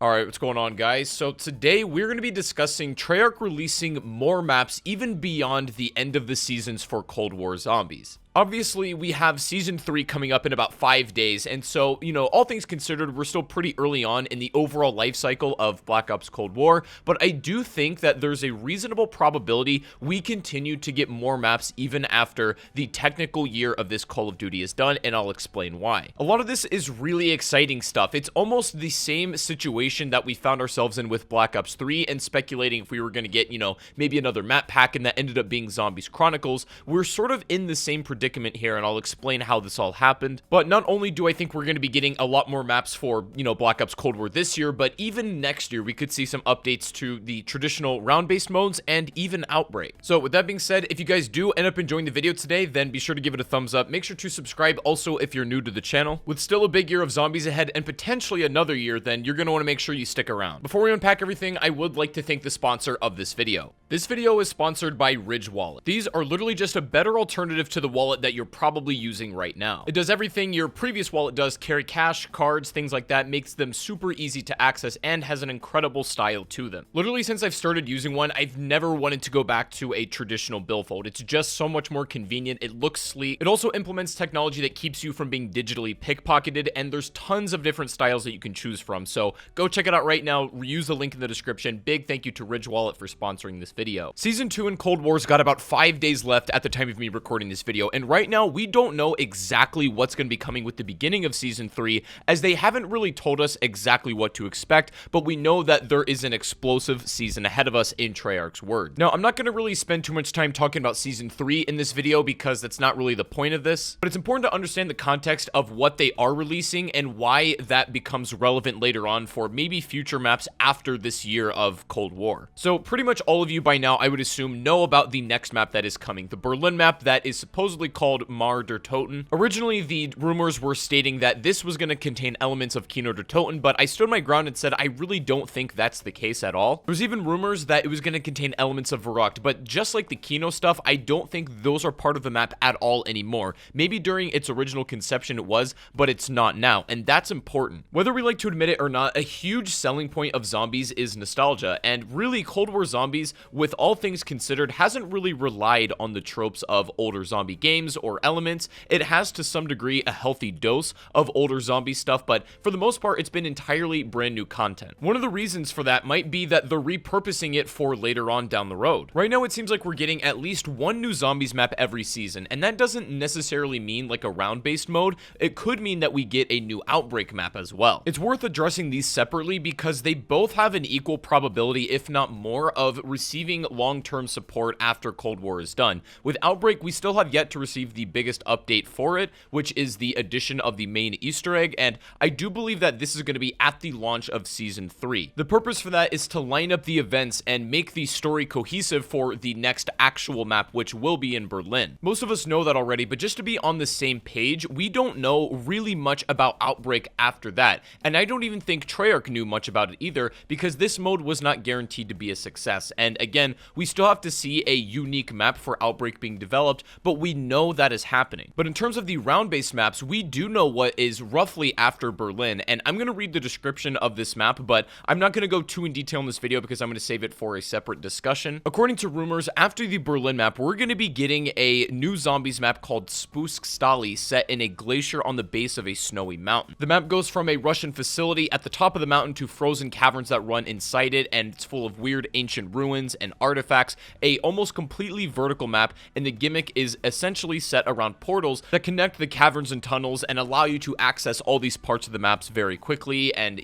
Alright, what's going on, guys? So today we're going to be discussing Treyarch releasing more maps even beyond the end of the seasons for Cold War Zombies. Obviously, we have Season 3 coming up in about 5 days, and so, all things considered, we're still pretty early on in the overall life cycle of Black Ops Cold War, but I do think that there's a reasonable probability we continue to get more maps even after the technical year of this Call of Duty is done, and I'll explain why. A lot of this is really exciting stuff. It's almost the same situation that we found ourselves in with Black Ops 3, and speculating if we were going to get, maybe another map pack, and that ended up being Zombies Chronicles. We're sort of in the same predicament here, and I'll explain how this all happened. But not only do I think we're going to be getting a lot more maps for, Black Ops Cold War this year, but even next year we could see some updates to the traditional round-based modes and even Outbreak. So with that being said, if you guys do end up enjoying the video today, then be sure to give it a thumbs up. Make sure to subscribe also if you're new to the channel. With still a big year of zombies ahead and potentially another year, then you're going to want to make sure you stick around. Before we unpack everything, I would like to thank the sponsor of this video. This video is sponsored by Ridge Wallet. These are literally just a better alternative to the wallet that you're probably using right now. It does everything your previous wallet does: carry cash, cards, things like that, makes them super easy to access, and has an incredible style to them. Literally, since I've started using one, I've never wanted to go back to a traditional billfold. It's just so much more convenient. It looks sleek. It also implements technology that keeps you from being digitally pickpocketed, and there's tons of different styles that you can choose from. So go check it out right now. Use the link in the description. Big thank you to Ridge Wallet for sponsoring this video. Season 2 in Cold War's got about 5 days left at the time of me recording this video, and right now we don't know exactly what's going to be coming with the beginning of Season 3, as they haven't really told us exactly what to expect, but we know that there is an explosive season ahead of us in Treyarch's word. Now, I'm not going to really spend too much time talking about Season 3 in this video because that's not really the point of this, but it's important to understand the context of what they are releasing and why that becomes relevant later on for maybe future maps after this year of Cold War. So pretty much all of you by now, I would assume, know about the next map that is coming, the Berlin map that is supposedly called Mar der Toten. Originally, the rumors were stating that this was going to contain elements of Kino der Toten, but I stood my ground and said I really don't think that's the case at all. There's even rumors that it was going to contain elements of Verrückt, but just like the Kino stuff, I don't think those are part of the map at all anymore. Maybe during its original conception it was, but it's not now, and that's important. Whether we like to admit it or not, a huge selling point of zombies is nostalgia, and really Cold War Zombies, with all things considered, hasn't really relied on the tropes of older zombie games or elements. It has to some degree a healthy dose of older zombie stuff, but for the most part it's been entirely brand new content. One of the reasons for that might be that they're repurposing it for later on down the road. Right now it seems like we're getting at least one new zombies map every season, and that doesn't necessarily mean like a round-based mode. It could mean that we get a new Outbreak map as well. It's worth addressing these separately because they both have an equal probability, if not more, of receiving long-term support after Cold War is done. With Outbreak, we still have yet to receive the biggest update for it, which is the addition of the main Easter egg, and I do believe that this is going to be at the launch of Season 3. The purpose for that is to line up the events and make the story cohesive for the next actual map, which will be in Berlin. Most of us know that already, but just to be on the same page, we don't know really much about Outbreak after that, and I don't even think Treyarch knew much about it either, because this mode was not guaranteed to be a success, and again, we still have to see a unique map for Outbreak being developed, but we know that is happening. But in terms of the round-based maps, we do know what is roughly after Berlin, and I'm going to read the description of this map, but I'm not going to go too in detail in this video because I'm going to save it for a separate discussion. According to rumors, after the Berlin map, we're going to be getting a new zombies map called Spuskstali, set in a glacier on the base of a snowy mountain. The map goes from a Russian facility at the top of the mountain to frozen caverns that run inside it, and it's full of weird ancient ruins and artifacts, a almost completely vertical map, and the gimmick is essentially set around portals that connect the caverns and tunnels and allow you to access all these parts of the maps very quickly, and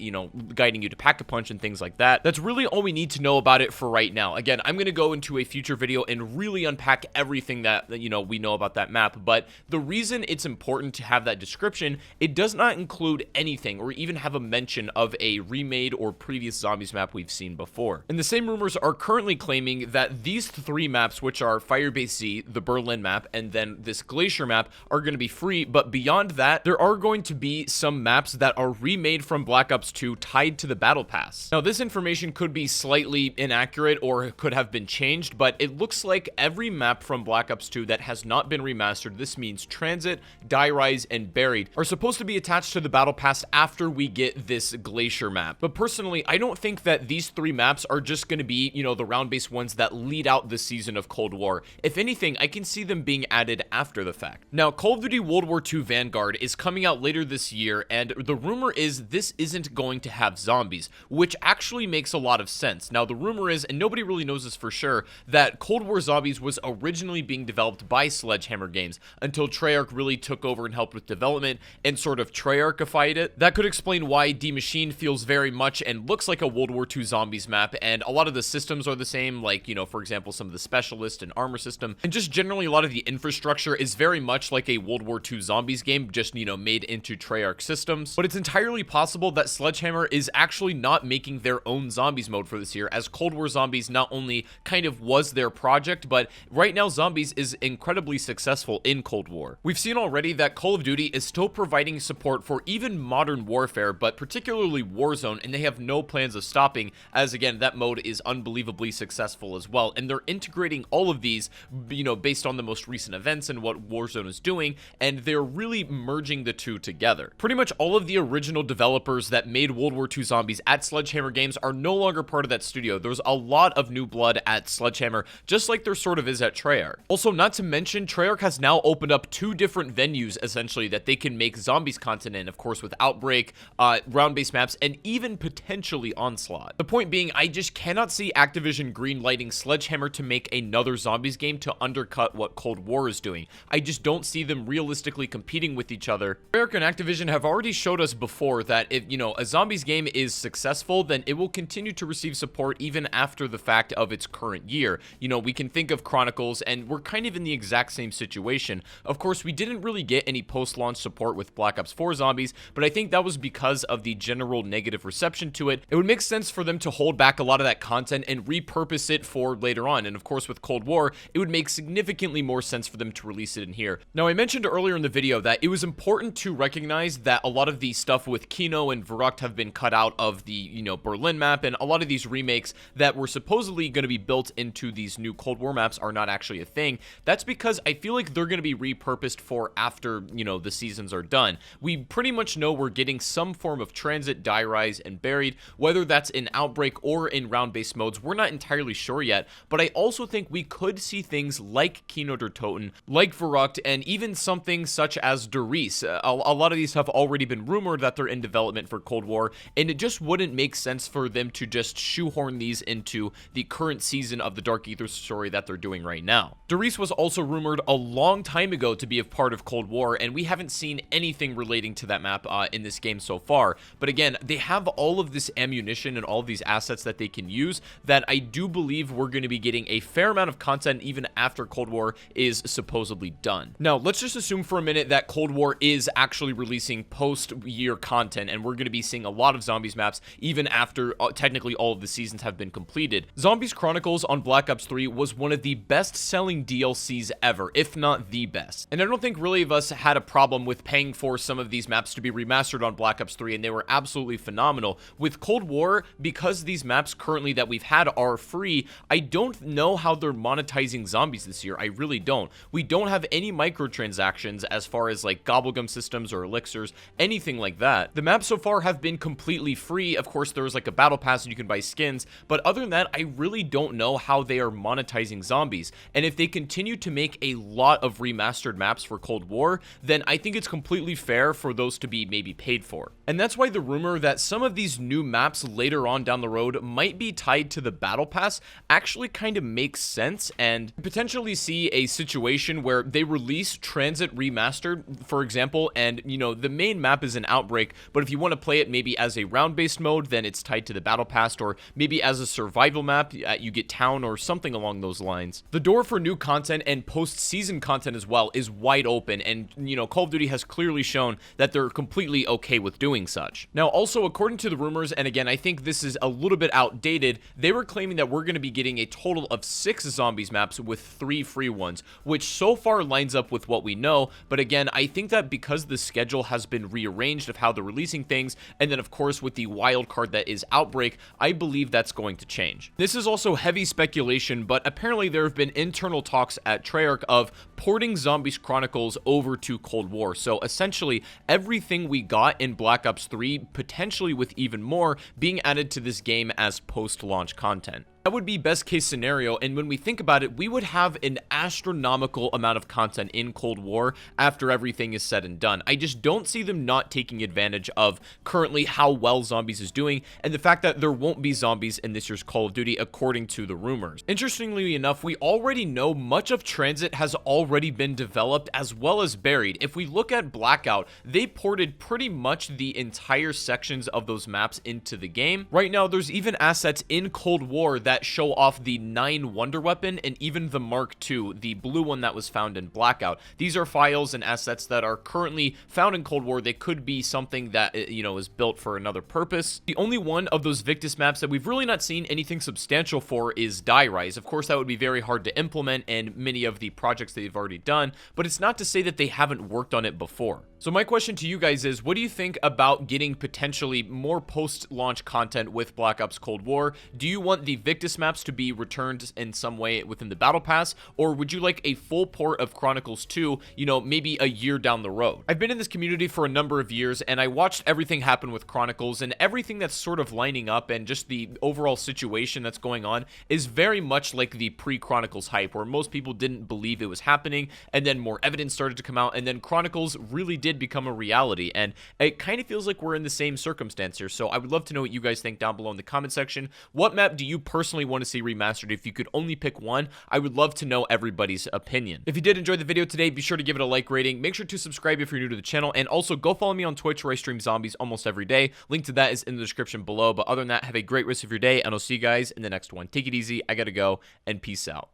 guiding you to pack-a-punch and things like that. That's really all we need to know about it for right now. Again, I'm going to go into a future video and really unpack everything that we know about that map, but the reason it's important to have that description, it does not include anything or even have a mention of a remade or previous zombies map we've seen before. And the same rumors are currently claiming that these three maps, which are Firebase Z, the Berlin map, and then again, this Glacier map, are going to be free, but beyond that, there are going to be some maps that are remade from Black Ops 2 tied to the Battle Pass. Now, this information could be slightly inaccurate or could have been changed, but it looks like every map from Black Ops 2 that has not been remastered, this means Transit, Die Rise, and Buried, are supposed to be attached to the Battle Pass after we get this Glacier map. But personally, I don't think that these 3 maps are just going to be, you know, the round-based ones that lead out the season of Cold War. If anything, I can see them being added after the fact. Now, Call of Duty World War II Vanguard is coming out later this year, and the rumor is this isn't going to have zombies, which actually makes a lot of sense. Now, the rumor is, and nobody really knows this for sure, that Cold War Zombies was originally being developed by Sledgehammer Games until Treyarch really took over and helped with development and sort of Treyarchified it. That could explain why D Machine feels very much and looks like a World War II Zombies map, and a lot of the systems are the same, like, you know, for example, some of the specialist and armor system, and just generally a lot of the infrastructure is very much like a World War II Zombies game, just, you know, made into Treyarch systems. But it's entirely possible that Sledgehammer is actually not making their own Zombies mode for this year, as Cold War Zombies not only kind of was their project, but right now Zombies is incredibly successful in Cold War. We've seen already that Call of Duty is still providing support for even Modern Warfare, but particularly Warzone, and they have no plans of stopping, as again, that mode is unbelievably successful as well, and they're integrating all of these, you know, based on the most recent events and what Warzone is doing, and they're really merging the two together. Pretty much all of the original developers that made World War II Zombies at Sledgehammer Games are no longer part of that studio. There's a lot of new blood at Sledgehammer, just like there sort of is at Treyarch. Also, not to mention, Treyarch has now opened up 2 different venues, essentially, that they can make Zombies content in, of course, with Outbreak, round-based maps, and even potentially Onslaught. The point being, I just cannot see Activision greenlighting Sledgehammer to make another Zombies game to undercut what Cold War is doing. I just don't see them realistically competing with each other. Treyarch and Activision have already showed us before that if, you know, a Zombies game is successful, then it will continue to receive support even after the fact of its current year. You know, we can think of Chronicles, and we're kind of in the exact same situation. Of course, we didn't really get any post-launch support with Black Ops 4 Zombies, but I think that was because of the general negative reception to it. It would make sense for them to hold back a lot of that content and repurpose it for later on, and of course with Cold War, it would make significantly more sense for them to release it in here. Now, I mentioned earlier in the video that it was important to recognize that a lot of the stuff with Kino and Verrucht have been cut out of the, you know, Berlin map, and a lot of these remakes that were supposedly going to be built into these new Cold War maps are not actually a thing. That's because I feel like they're going to be repurposed for after, you know, the seasons are done. We pretty much know we're getting some form of Transit, Die Rise, and Buried, whether that's in Outbreak or in round-based modes, we're not entirely sure yet, but I also think we could see things like Kino der Toten, like Verrucht, and even something such as Der Ries. A lot of these have already been rumored that they're in development for Cold War, and it just wouldn't make sense for them to just shoehorn these into the current season of the Dark Ether story that they're doing right now. Der Ries was also rumored a long time ago to be a part of Cold War, and we haven't seen anything relating to that map in this game so far. But again, they have all of this ammunition and all of these assets that they can use that I do believe we're going to be getting a fair amount of content even after Cold War is supposedly done. Now, let's just assume for a minute that Cold War is actually releasing post-year content, and we're going to be seeing a lot of Zombies maps even after technically all of the seasons have been completed. Zombies Chronicles on Black Ops 3 was one of the best-selling DLCs ever, if not the best. And I don't think really of us had a problem with paying for some of these maps to be remastered on Black Ops 3, and they were absolutely phenomenal. With Cold War, because these maps currently that we've had are free, I don't know how they're monetizing Zombies this year. I really don't. We don't have any microtransactions as far as like gobblegum systems or elixirs, anything like that. The maps so far have been completely free. Of course, there was like a battle pass and you can buy skins, but other than that, I really don't know how they are monetizing Zombies. And if they continue to make a lot of remastered maps for Cold War, then I think it's completely fair for those to be maybe paid for. And that's why the rumor that some of these new maps later on down the road might be tied to the battle pass actually kind of makes sense, and potentially see a situation where they release Transit Remastered, for example, and, you know, the main map is an Outbreak, but if you want to play it maybe as a round-based mode, then it's tied to the battle pass, or maybe as a survival map, you get Town or something along those lines. The door for new content and post-season content as well is wide open, and, you know, Call of Duty has clearly shown that they're completely okay with doing such. Now, also, according to the rumors, and again, I think this is a little bit outdated, they were claiming that we're going to be getting a total of 6 Zombies maps with 3 free ones, which so far lines up with what we know, but again, I think that because the schedule has been rearranged of how they're releasing things, and then of course with the wild card that is Outbreak, I believe that's going to change. This is also heavy speculation, but apparently there have been internal talks at Treyarch of porting Zombies Chronicles over to Cold War. So essentially, everything we got in Black Ops 3, potentially with even more, being added to this game as post-launch content. That would be best case scenario, and when we think about it, we would have an astronomical amount of content in Cold War after everything is said and done. I just don't see them not taking advantage of currently how well Zombies is doing, and the fact that there won't be zombies in this year's Call of Duty according to the rumors. Interestingly enough, we already know much of Transit has already been developed as well as buried. If we look at Blackout, they ported pretty much the entire sections of those maps into the game. Right now, there's even assets in Cold War that show off the 9 Wonder Weapon and even the Mark II, the blue one that was found in Blackout. These are files and assets that are currently found in Cold War. They could be something that, is built for another purpose. The only one of those Victus maps that we've really not seen anything substantial for is Die Rise. Of course, that would be very hard to implement in many of the projects they've already done, but it's not to say that they haven't worked on it before. So my question to you guys is, what do you think about getting potentially more post-launch content with Black Ops Cold War? Do you want the Victus maps to be returned in some way within the Battle Pass, or would you like a full port of Chronicles 2, maybe a year down the road? I've been in this community for a number of years, and I watched everything happen with Chronicles, and everything that's sort of lining up and just the overall situation that's going on is very much like the pre-Chronicles hype, where most people didn't believe it was happening, and then more evidence started to come out, and then Chronicles really did become a reality, and it kind of feels like we're in the same circumstance here. So I would love to know what you guys think down below in the comment section. What map do you personally want to see remastered? If you could only pick one, I would love to know everybody's opinion. If you did enjoy the video today, be sure to give it a like rating. Make sure to subscribe if you're new to the channel, and also go follow me on Twitch where I stream zombies almost every day. Link to that is in the description below. But other than that, have a great rest of your day, and I'll see you guys in the next one. Take it easy. I gotta go, and peace out.